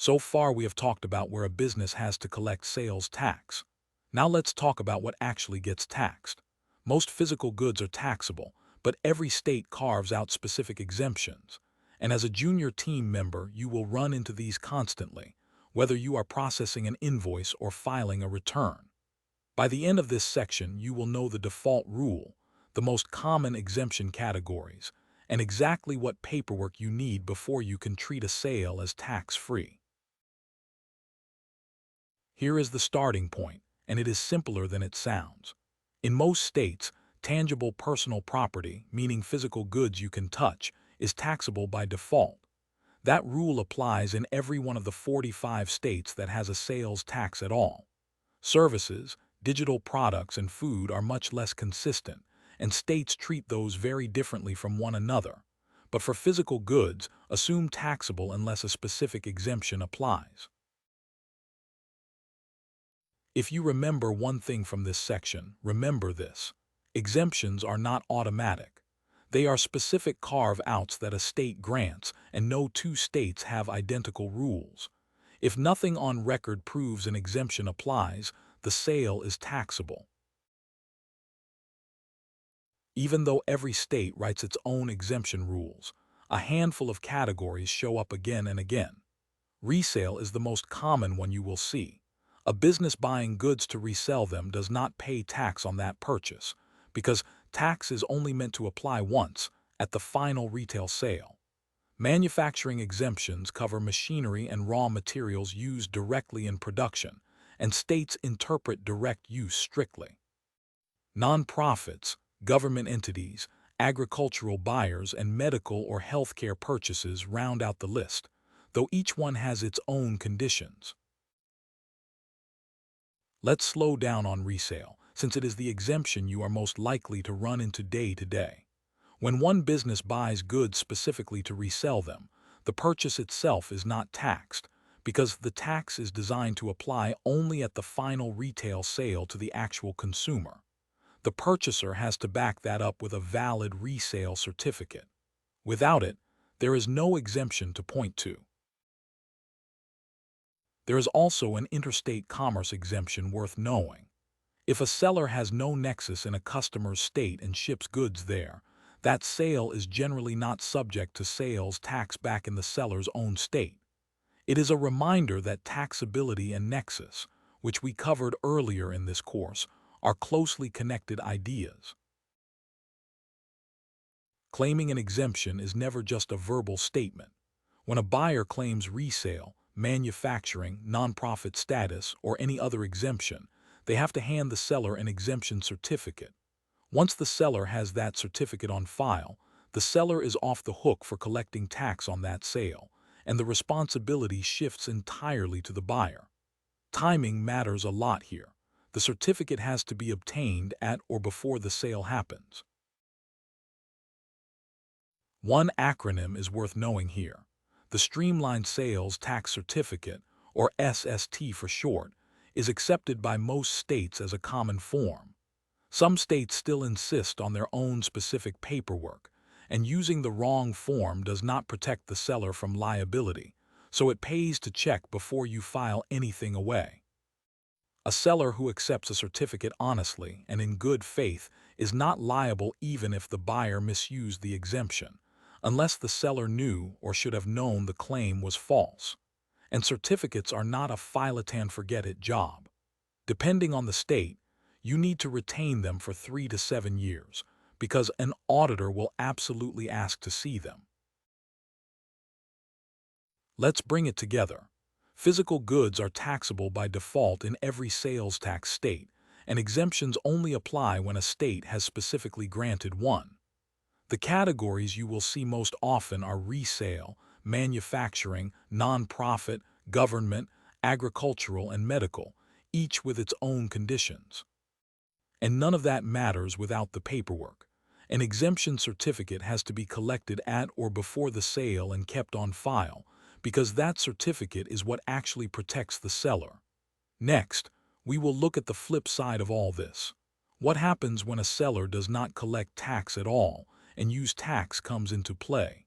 So far, we have talked about where a business has to collect sales tax. Now let's talk about what actually gets taxed. Most physical goods are taxable, but every state carves out specific exemptions. And as a junior team member, you will run into these constantly, whether you are processing an invoice or filing a return. By the end of this section, you will know the default rule, the most common exemption categories, and exactly what paperwork you need before you can treat a sale as tax-free. Here is the starting point, and it is simpler than it sounds. In most states, tangible personal property, meaning physical goods you can touch, is taxable by default. That rule applies in every one of the 45 states that has a sales tax at all. Services, digital products, and food are much less consistent, and states treat those very differently from one another. But for physical goods, assume taxable unless a specific exemption applies. If you remember one thing from this section, remember this. Exemptions are not automatic. They are specific carve-outs that a state grants, and no two states have identical rules. If nothing on record proves an exemption applies, the sale is taxable. Even though every state writes its own exemption rules, a handful of categories show up again and again. Resale is the most common one you will see. A business buying goods to resell them does not pay tax on that purchase, because tax is only meant to apply once, at the final retail sale. Manufacturing exemptions cover machinery and raw materials used directly in production, and states interpret direct use strictly. Nonprofits, government entities, agricultural buyers, and medical or healthcare purchases round out the list, though each one has its own conditions. Let's slow down on resale, since it is the exemption you are most likely to run into day to day. When one business buys goods specifically to resell them, the purchase itself is not taxed, because the tax is designed to apply only at the final retail sale to the actual consumer. The purchaser has to back that up with a valid resale certificate. Without it, there is no exemption to point to. There is also an interstate commerce exemption worth knowing. If a seller has no nexus in a customer's state and ships goods there, that sale is generally not subject to sales tax back in the seller's own state. It is a reminder that taxability and nexus, which we covered earlier in this course, are closely connected ideas. Claiming an exemption is never just a verbal statement. When a buyer claims resale, manufacturing, nonprofit status, or any other exemption, they have to hand the seller an exemption certificate. Once the seller has that certificate on file, the seller is off the hook for collecting tax on that sale, and the responsibility shifts entirely to the buyer. Timing matters a lot here. The certificate has to be obtained at or before the sale happens. One acronym is worth knowing here. The Streamlined Sales Tax Certificate, or SST for short, is accepted by most states as a common form. Some states still insist on their own specific paperwork, and using the wrong form does not protect the seller from liability, so it pays to check before you file anything away. A seller who accepts a certificate honestly and in good faith is not liable even if the buyer misused the exemption, unless the seller knew or should have known the claim was false. And certificates are not a file-it-and-forget-it job. Depending on the state, you need to retain them for 3 to 7 years, because an auditor will absolutely ask to see them. Let's bring it together. Physical goods are taxable by default in every sales tax state, and exemptions only apply when a state has specifically granted one. The categories you will see most often are resale, manufacturing, nonprofit, government, agricultural, and medical, each with its own conditions. And none of that matters without the paperwork. An exemption certificate has to be collected at or before the sale and kept on file, because that certificate is what actually protects the seller. Next, we will look at the flip side of all this. What happens when a seller does not collect tax at all and use tax comes into play?